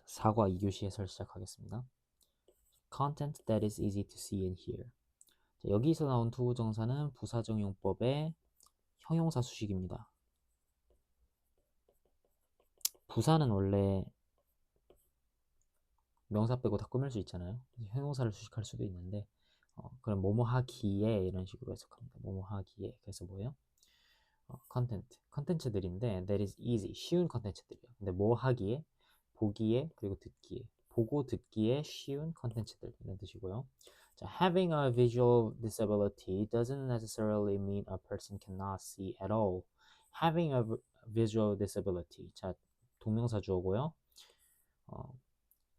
4과 2교시 해설 시작하겠습니다. Content that is easy to see and hear. 자, 여기서 나온 투부정사는 부사적용법의 형용사 수식입니다. 부사는 원래 명사 빼고 다 꾸밀 수 있잖아요. 형용사를 수식할 수도 있는데 그럼 뭐뭐 하기에 이런 식으로 해석합니다. 뭐뭐 하기에. 그래서 뭐예요? 컨텐츠들인데 that is easy, 쉬운 컨텐츠들이에요. 근데 뭐 하기에, 보기에, 그리고 듣기에. 보고 듣기에 쉬운 컨텐츠들 이런 뜻이고요. 자, having a visual disability doesn't necessarily mean a person cannot see at all. having a visual disability. 자, 동명사 주어고요.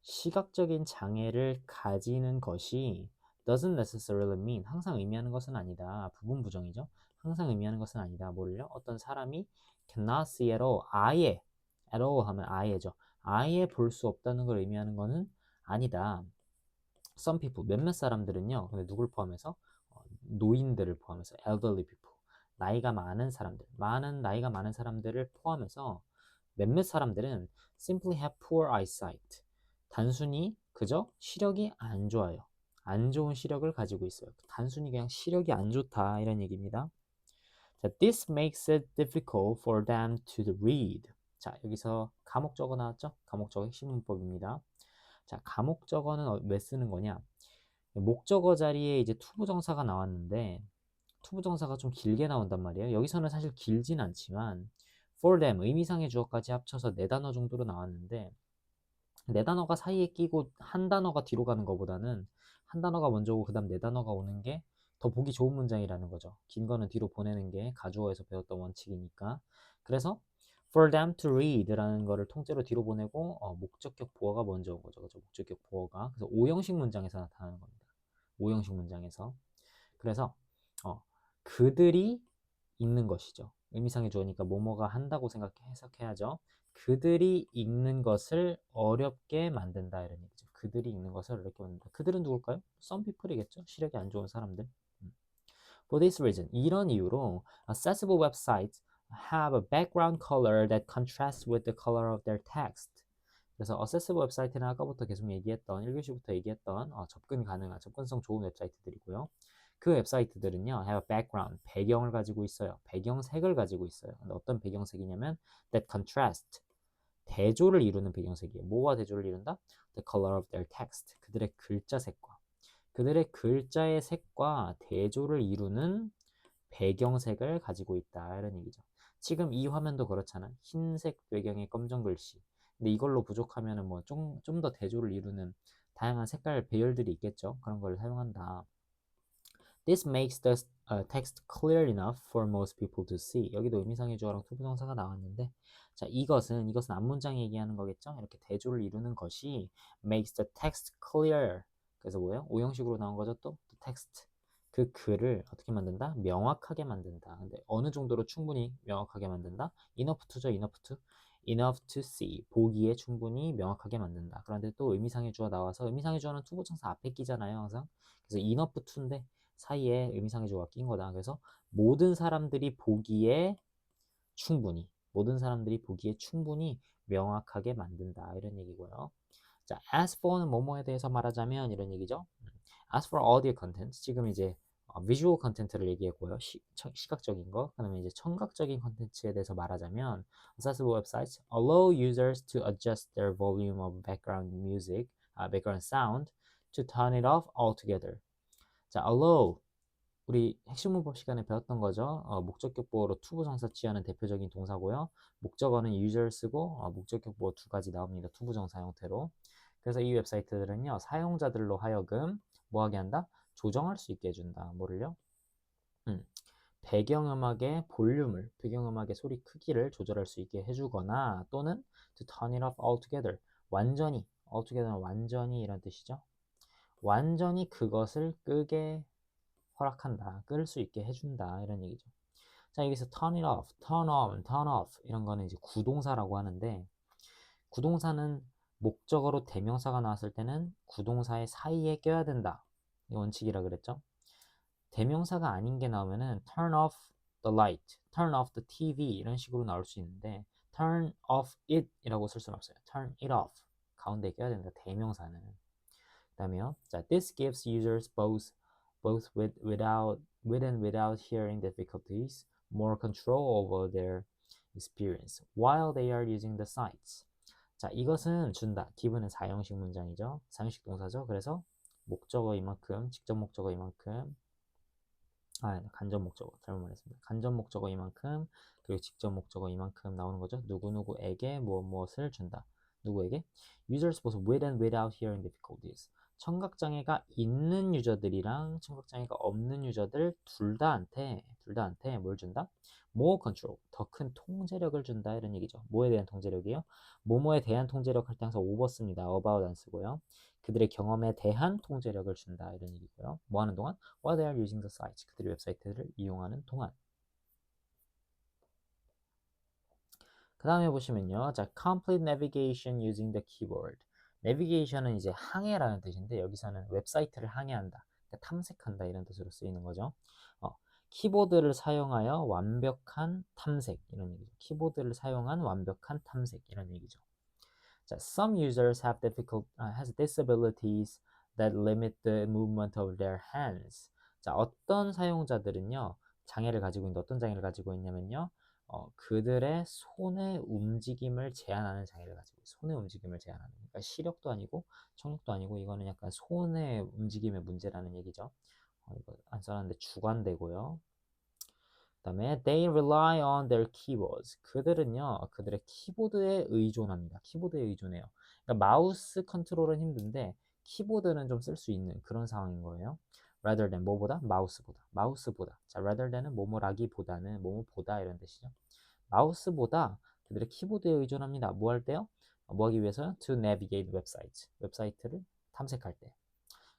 시각적인 장애를 가지는 것이 doesn't necessarily mean 항상 의미하는 것은 아니다. 부분 부정이죠. 항상 의미하는 것은 아니다. 뭐를요? 어떤 사람이 cannot see at all, 아예 at all 하면 아예죠. 아예 볼 수 없다는 걸 의미하는 것은 아니다. Some people, 몇몇 사람들은요. 근데 누굴 포함해서? 노인들을 포함해서 elderly people, 나이가 많은 사람들, 나이가 많은 사람들을 포함해서 몇몇 사람들은 simply have poor eyesight, 단순히 그저 시력이 안 좋아요. 안 좋은 시력을 가지고 있어요. 단순히 그냥 시력이 안 좋다 이런 얘기입니다. 자, this makes it difficult for them to read. 자, 여기서 가목적어 나왔죠? 가목적어 핵심 문법입니다. 자, 가목적어는 왜 쓰는 거냐? 목적어 자리에 이제 투부정사가 나왔는데 투부정사가 좀 길게 나온단 말이에요. 여기서는 사실 길진 않지만 for them, 의미상의 주어까지 합쳐서 4단어 정도로 나왔는데 4단어가 사이에 끼고 한 단어가 뒤로 가는 것보다는 한 단어가 먼저 오고 그 다음 4단어가 오는 게 더 보기 좋은 문장이라는 거죠. 긴 거는 뒤로 보내는 게 가주어에서 배웠던 원칙이니까. 그래서 for them to read 라는 거를 통째로 뒤로 보내고 목적격 보어가 먼저 온 거죠. 그죠? 목적격 보어가. 그래서 5형식 문장에서 나타나는 겁니다. 5형식 문장에서. 그래서 그들이 읽는 것이죠. 의미상의 주어니까 뭐뭐가 한다고 해석해야죠. 그들이 읽는 것을 어렵게 만든다 이런 얘기죠. 그들이 읽는 것을 어렵게 만든다. 그들은 누굴까요? Some people이겠죠. 시력이 안 좋은 사람들. For this reason, 이런 이유로 accessible websites have a background color that contrasts with the color of their text. 그래서 accessible 웹사이트는 아까부터 계속 얘기했던 1교시부터 얘기했던 접근 가능한 접근성 좋은 웹사이트들이고요. 그 웹사이트들은요, have a background, 배경을 가지고 있어요. 배경색을 가지고 있어요. 근데 어떤 배경색이냐면 that contrast, 대조를 이루는 배경색이에요. 뭐와 대조를 이룬다? The color of their text, 그들의 글자색과 그들의 글자의 색과 대조를 이루는 배경색을 가지고 있다 이런 얘기죠. 지금 이 화면도 그렇잖아. 흰색 배경에 검정 글씨. 근데 이걸로 부족하면은 뭐 좀 더 대조를 이루는 다양한 색깔 배열들이 있겠죠. 그런 걸 사용한다. This makes the text clear enough for most people to see. 여기도 의미상의 주어랑 투부정사가 나왔는데, 자, 이것은 앞문장 얘기하는 거겠죠. 이렇게 대조를 이루는 것이 makes the text clear. 그래서 뭐예요? 오형식으로 나온 거죠. 또 the text. 그 글을 어떻게 만든다? 명확하게 만든다. 근데 어느 정도로 충분히 명확하게 만든다? enough to죠. enough to see. 보기에 충분히 명확하게 만든다. 그런데 또 의미상의 주어 나와서 의미상의 주어는 투부정사 앞에 끼잖아요. 항상. 그래서 enough to인데 사이에 의미상의 주어가 낀 거다. 그래서 모든 사람들이 보기에 충분히 명확하게 만든다 이런 얘기고요. 자, as for는 뭐뭐에 대해서 말하자면 이런 얘기죠. as for audio content, 지금 이제 visual content를 얘기했고요. 시각적인 거. 그다음에 이제 청각적인 컨텐츠에 대해서 말하자면 accessible websites allow users to adjust their volume of background sound to turn it off altogether. 자, allow 우리 핵심 문법 시간에 배웠던 거죠. 목적격 보어로 투부정사 취하는 대표적인 동사고요. 목적어는 user 쓰고 목적격 보어 2가지 나옵니다. 투부정사 형태로. 그래서 이 웹사이트들은요. 사용자들로 하여금 뭐하게 한다? 조정할 수 있게 해준다. 뭐를요? 배경음악의 볼륨을, 배경음악의 소리 크기를 조절할 수 있게 해주거나 또는 to turn it off altogether. altogether는 완전히 이란 뜻이죠. 완전히 그것을 끄게 허락한다. 끌 수 있게 해준다. 이런 얘기죠. 자, 여기서 turn it off, turn on, turn off 이런 거는 이제 구동사라고 하는데 구동사는 목적어로 대명사가 나왔을 때는 구동사의 사이에 껴야 된다. 이 원칙이라 그랬죠. 대명사가 아닌 게 나오면은 turn off the light, turn off the TV 이런 식으로 나올 수 있는데 turn off it 이라고 쓸 수는 없어요. turn it off. 가운데 껴야 된다. 대명사는. 그다음에요. 자, this gives users both with and without hearing difficulties more control over their experience while they are using the sites. 자, 이것은 준다. give는 사형식 문장이죠. 사형식 동사죠. 그래서 목적어 이만큼, 직접 목적어 이만큼, 간접 목적어 잘못 말했습니다. 간접 목적어 이만큼, 그리고 직접 목적어 이만큼 나오는 거죠. 누구누구에게 무엇을 준다. 누구에게? Users both with and without hearing difficulties. 청각장애가 있는 유저들이랑 청각장애가 없는 유저들 둘 다한테 뭘 준다? More control, 더 큰 통제력을 준다 이런 얘기죠. 뭐에 대한 통제력이요? 뭐뭐에 대한 통제력 할 때 항상 over 씁니다. about 안 쓰고요. 그들의 경험에 대한 통제력을 준다 이런 얘기고요. 뭐 하는 동안? While they are using the site. 그들이 웹사이트를 이용하는 동안. 그 다음에 보시면요. 자, complete navigation using the keyboard. navigation은 이제 항해라는 뜻인데 여기서는 웹사이트를 항해한다. 그러니까 탐색한다 이런 뜻으로 쓰이는 거죠. 키보드를 사용하여 완벽한 탐색 이런 얘기죠. 키보드를 사용한 완벽한 탐색 이런 얘기죠. 자, some users has disabilities that limit the movement of their hands. 자, 어떤 사용자들은요, 장애를 가지고 있는데 어떤 장애를 가지고 있냐면요, 그들의 손의 움직임을 제한하는 장애를 가지고 있어요. 손의 움직임을 제한하는. 그러니까 시력도 아니고 청력도 아니고 이거는 약간 손의 움직임의 문제라는 얘기죠. 이거 안 써놨는데 주관되고요. 그다음에 they rely on their keyboards. 그들은요, 그들의 키보드에 의존합니다. 키보드에 의존해요. 그러니까 마우스 컨트롤은 힘든데 키보드는 좀 쓸 수 있는 그런 상황인 거예요. rather than 뭐보다? 마우스보다. 자, rather than은 뭐뭐라기보다는 뭐뭐보다 이런 뜻이죠. 마우스보다 그들의 키보드에 의존합니다. 뭐 할 때요? 뭐 하기 위해서요? to navigate websites. 웹사이트를 탐색할 때.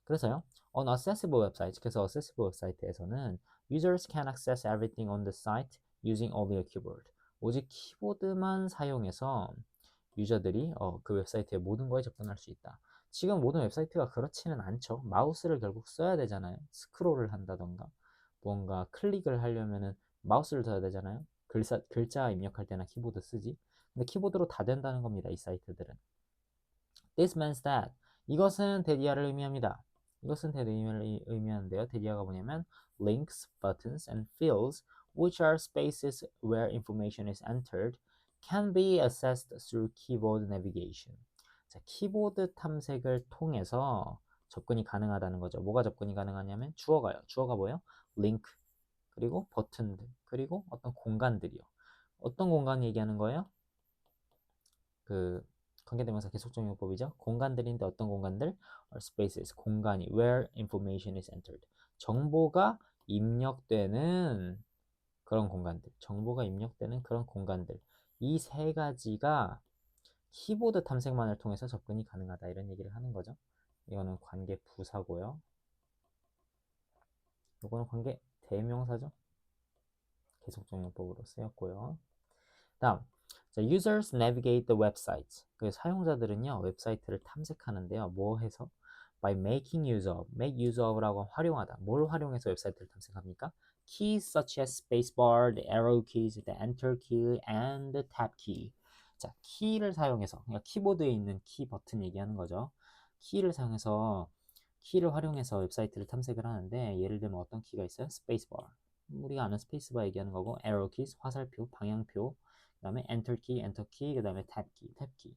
그래서요, on accessible websites, 그래서 accessible 웹사이트에서는 users can access everything on the site using only a keyboard. 오직 키보드만 사용해서 유저들이 그 웹사이트의 모든 거에 접근할 수 있다. 지금 모든 웹사이트가 그렇지는 않죠. 마우스를 결국 써야 되잖아요. 스크롤을 한다던가 뭔가 클릭을 하려면은 마우스를 써야 되잖아요. 글자 입력할 때나 키보드 쓰지. 근데 키보드로 다 된다는 겁니다. 이 사이트들은. This means that 이것은 대디아를 의미합니다. 이것은 대디아를 의미하는데요. 대디아가 뭐냐면 links, buttons, and fields, which are spaces where information is entered, can be accessed through keyboard navigation. 자, 키보드 탐색을 통해서 접근이 가능하다는 거죠. 뭐가 접근이 가능하냐면 주어가요. 주어가 뭐예요? 링크, 그리고 버튼들, 그리고 어떤 공간들이요. 어떤 공간 얘기하는 거예요? 그 관계대명사 계속적용법이죠. 공간들인데 어떤 공간들? spaces, 공간이 where information is entered. 정보가 입력되는 그런 공간들. 정보가 입력되는 그런 공간들. 이 세 가지가 키보드 탐색만을 통해서 접근이 가능하다 이런 얘기를 하는 거죠. 이거는 관계 부사고요. 이거는 관계 대명사죠. 계속적용법으로 쓰였고요. 다음, 자, users navigate the website. 그 사용자들은요, 웹사이트를 탐색하는데요. 뭐 해서? By making use of. make use of라고 활용하다. 뭘 활용해서 웹사이트를 탐색합니까? Keys such as spacebar, the arrow keys, the enter key, and the tab key. 자, 키를 사용해서, 그러니까 키보드에 있는 키 버튼 얘기하는 거죠. 키를 사용해서, 키를 활용해서 웹사이트를 탐색을 하는데, 예를 들면 어떤 키가 있어요? spacebar. 우리가 아는 스페이스바 얘기하는 거고, arrow keys, 화살표, 방향표, 그 다음에 enter key, 그 다음에 tab key.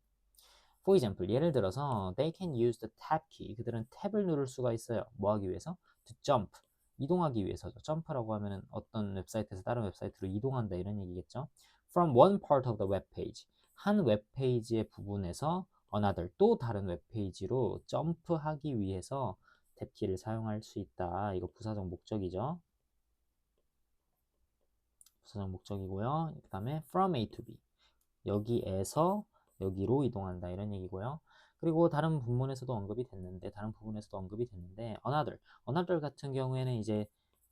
For example, 예를 들어서 they can use the tab key. 그들은 탭을 누를 수가 있어요. 뭐 하기 위해서? To jump. 이동하기 위해서죠. 점프라고 하면은 어떤 웹사이트에서 다른 웹사이트로 이동한다 이런 얘기겠죠. From one part of the web page. 한 웹페이지의 부분에서 another, 또 다른 웹페이지로 점프하기 위해서 탭키를 사용할 수 있다. 이거 부사적 목적이죠. 부사적 목적이고요. 그 다음에 from A to B. 여기에서 여기로 이동한다 이런 얘기고요. 그리고 다른 부분에서도 언급이 됐는데 another 같은 경우에는 이제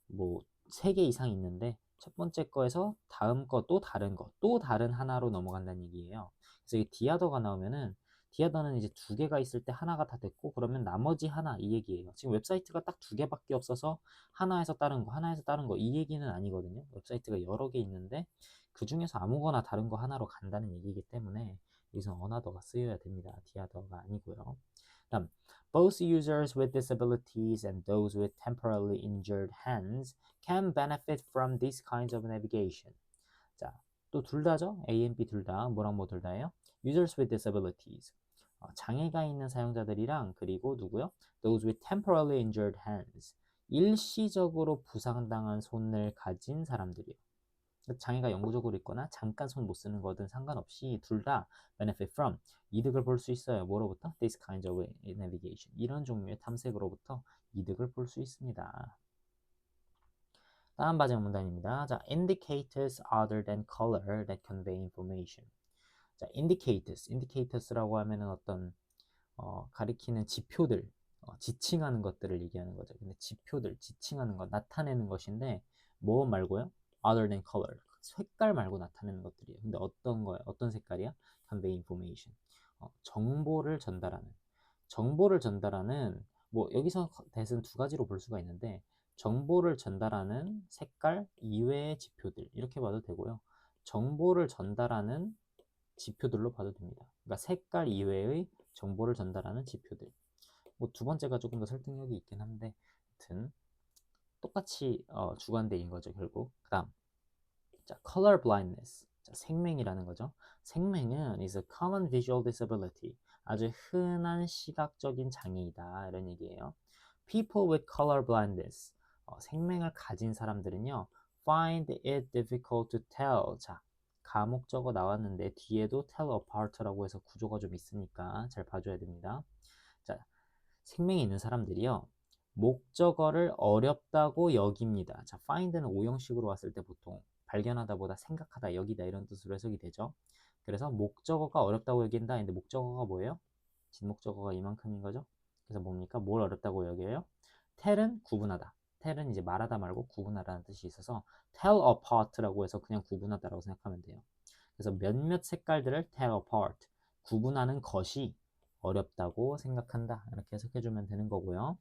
뭐 3개 이상 있는데 첫 번째 거에서 다음 거 또 다른 거 또 다른 하나로 넘어간다는 얘기예요. 그래서 이 디아더가 나오면은 디아더는 이제 2개가 있을 때 하나가 다 됐고 그러면 나머지 하나 이 얘기예요. 지금 웹사이트가 딱 2개밖에 없어서 하나에서 다른 거 이 얘기는 아니거든요. 웹사이트가 여러 개 있는데 그 중에서 아무거나 다른 거 하나로 간다는 얘기이기 때문에 여기서 어나더가 쓰여야 됩니다. 디아더가 아니고요. 다음, both users with disabilities and those with temporarily injured hands can benefit from these kinds of navigation. 자, 또 둘 다죠? A and B 둘 다. 뭐랑 뭐 둘 다예요? Users with disabilities. 장애가 있는 사용자들이랑 그리고 누구요? Those with temporarily injured hands. 일시적으로 부상당한 손을 가진 사람들이요. 장애가 영구적으로 있거나 잠깐 손 못 쓰는 거든 상관없이 둘 다 benefit from 이득을 볼 수 있어요. 뭐로부터? This kind of navigation. 이런 종류의 탐색으로부터 이득을 볼 수 있습니다. 다음 과정 문단입니다. 자, indicators other than color that convey information. 자, indicators라고 하면은 어떤 가리키는 지표들, 지칭하는 것들을 얘기하는 거죠. 근데 지표들, 지칭하는 것, 나타내는 것인데 뭐 말고요? Other than color. 색깔 말고 나타내는 것들이에요. 근데 어떤 거야? 어떤 색깔이야? Convey information. 정보를 전달하는. 정보를 전달하는 뭐 여기서 대신 두 가지로 볼 수가 있는데 정보를 전달하는 색깔 이외의 지표들 이렇게 봐도 되고요. 정보를 전달하는 지표들로 봐도 됩니다. 그러니까 색깔 이외의 정보를 전달하는 지표들. 뭐 두 번째가 조금 더 설득력이 있긴 한데, 하여튼 똑같이 주관대인 거죠 결국. 그다음, 자, color blindness. 자, 생맹이라는 거죠. 생맹은 is a common visual disability. 아주 흔한 시각적인 장애이다 이런 얘기예요. People with color blindness. 생맹을 가진 사람들은요, find it difficult to tell. 자, 가목적어 나왔는데 뒤에도 tell apart라고 해서 구조가 좀 있으니까 잘 봐줘야 됩니다. 자, 생명이 있는 사람들이요. 목적어를 어렵다고 여깁니다. 자, find는 오형식으로 왔을 때 보통 발견하다보다 생각하다, 여기다 이런 뜻으로 해석이 되죠. 그래서 목적어가 어렵다고 여긴다. 근데 목적어가 뭐예요? 진목적어가 이만큼인 거죠. 그래서 뭡니까? 뭘 어렵다고 여겨요? tell은 구분하다. tell은 이제 말하다 말고 구분하다는 뜻이 있어서 tell apart라고 해서 그냥 구분하다라고 생각하면 돼요. 그래서 몇몇 색깔들을 tell apart, 구분하는 것이 어렵다고 생각한다. 이렇게 해석해주면 되는 거고요.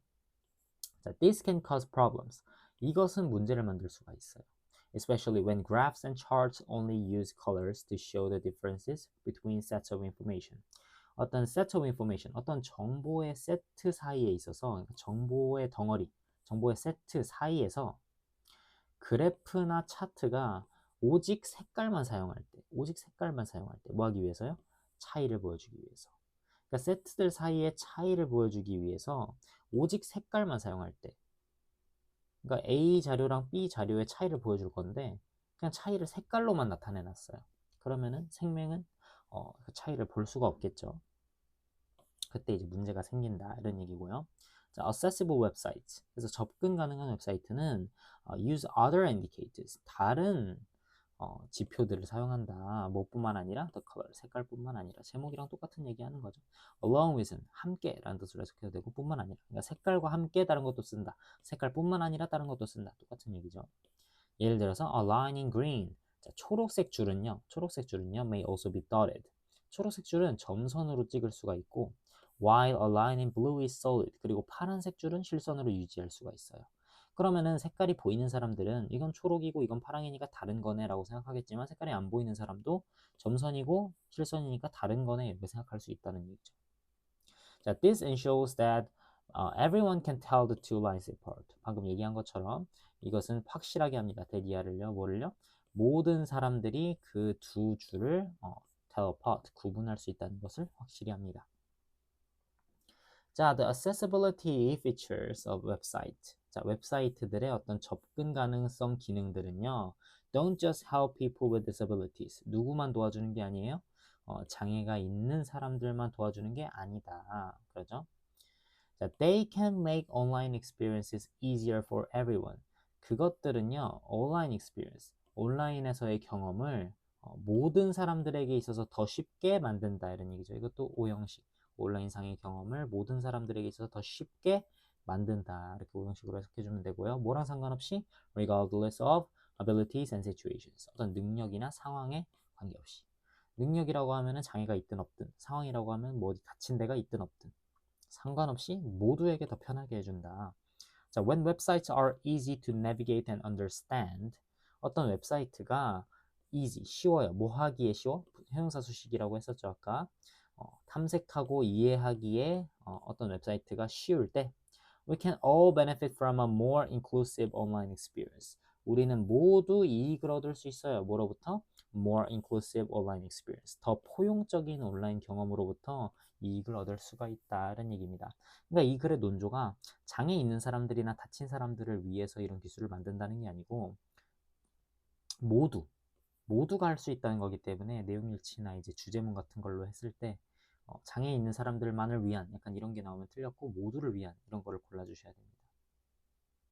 자, this can cause problems. 이것은 문제를 만들 수가 있어요. Especially when graphs and charts only use colors to show the differences between sets of information. 어떤 set of information, 어떤 정보의 세트 사이에 있어서 정보의 덩어리, 정보의 세트 사이에서 그래프나 차트가 오직 색깔만 사용할 때, 뭐 하기 위해서요? 차이를 보여주기 위해서. 그러니까 세트들 사이의 차이를 보여주기 위해서 오직 색깔만 사용할 때, 그러니까 A 자료랑 B 자료의 차이를 보여줄 건데 그냥 차이를 색깔로만 나타내 놨어요. 그러면은 생명은 그 차이를 볼 수가 없겠죠. 그때 이제 문제가 생긴다 이런 얘기고요. 자, accessible websites. 그래서 접근 가능한 웹사이트는 use other indicators. 다른 지표들을 사용한다. 뭐뿐만 아니라 the color, 색깔뿐만 아니라 제목이랑 똑같은 얘기하는 거죠. along with은 함께라는 뜻으로 해석해도 되고 뿐만 아니라 그러니까 색깔과 함께 다른 것도 쓴다. 색깔뿐만 아니라 다른 것도 쓴다. 똑같은 얘기죠. 예를 들어서 a line in green. 자, 초록색 줄은요 may also be dotted. 초록색 줄은 점선으로 찍을 수가 있고 while a line in blue is solid. 그리고 파란색 줄은 실선으로 유지할 수가 있어요. 그러면은 색깔이 보이는 사람들은 이건 초록이고 이건 파랑이니까 다른 거네 라고 생각하겠지만 색깔이 안 보이는 사람도 점선이고 실선이니까 다른 거네 이렇게 생각할 수 있다는 얘기죠. 자, this ensures that everyone can tell the two lines apart. 방금 얘기한 것처럼 이것은 확실하게 합니다. 대디아를요, 뭐를요? 모든 사람들이 그 두 줄을 tell apart, 구분할 수 있다는 것을 확실히 합니다. 자, the accessibility features of website. 자, 웹사이트들의 어떤 접근 가능성 기능들은요. Don't just help people with disabilities. 누구만 도와주는 게 아니에요. 장애가 있는 사람들만 도와주는 게 아니다. 그러죠? 자, they can make online experiences easier for everyone. 그것들은요, 온라인 experience, 온라인에서의 경험을 모든 사람들에게 있어서 더 쉽게 만든다 이런 얘기죠. 이것도 오형식. 온라인상의 경험을 모든 사람들에게 있어서 더 쉽게 만든다. 이렇게 오형식으로 해석해주면 되고요. 뭐랑 상관없이 regardless of abilities and situations. 어떤 능력이나 상황에 관계없이. 능력이라고 하면은 장애가 있든 없든, 상황이라고 하면 뭐 어디 다친 데가 있든 없든 상관없이 모두에게 더 편하게 해준다. 자, when websites are easy to navigate and understand. 어떤 웹사이트가 easy, 쉬워요. 뭐 하기에 쉬워? 형용사 수식이라고 했었죠, 아까. 탐색하고 이해하기에 어떤 웹사이트가 쉬울 때 We can all benefit from a more inclusive online experience. 우리는 모두 이익을 얻을 수 있어요. 뭐로부터? More inclusive online experience. 더 포용적인 온라인 경험으로부터 이익을 얻을 수가 있다는 얘기입니다. 그러니까 이 글의 논조가 장애 있는 사람들이나 다친 사람들을 위해서 이런 기술을 만든다는 게 아니고 모두가 할 수 있다는 거기 때문에 내용일치나 이제 주제문 같은 걸로 했을 때 장애 있는 사람들만을 위한 약간 이런 게 나오면 틀렸고 모두를 위한 이런 거를 골라주셔야 됩니다.